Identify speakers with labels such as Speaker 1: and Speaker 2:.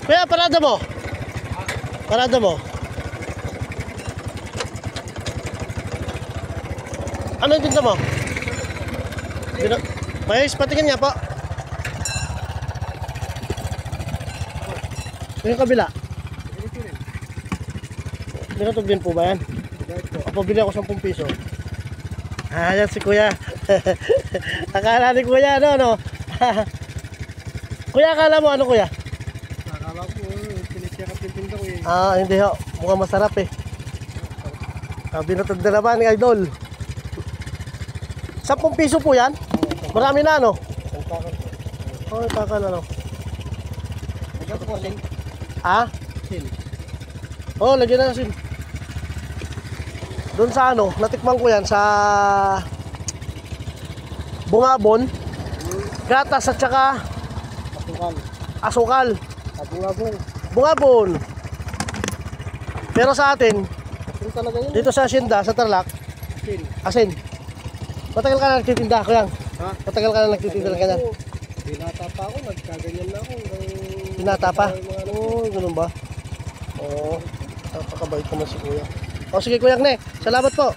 Speaker 1: Kuya, parada mo. Parada mo. Ano yung tinta mo? Mais, patingin nga po. Yung kabila. Binatog din po ba yan? Pabili ako 10 piso. Yan si kuya. Akala ni kuya no. Kuya, akala mo ano kuya?
Speaker 2: Akala ko, pinisyakat yung tinda ko eh.
Speaker 1: Hindi ho. Mukhang masarap eh. Binatog na naman ni Idol. 10 piso po yan? Marami na ano? Takal ano?
Speaker 2: Ito po, sin.
Speaker 1: Sin. Lagyan na ng sin. Doon sa ano, natikman ko yan sa Bungabon, gatas at saka asukal. Bungabon. Pero sa atin, dito sa Hacienda, sa Tarlac, asin. Matagal ka na nagtitinda, kuya? Matagal ka na nagtitinda ng ganyan?
Speaker 2: Binata pa ako, nagkaganyan na ako.
Speaker 1: Binata pa? Ganun ba? Napakabait naman si kuya. Sige kuya, salamat po.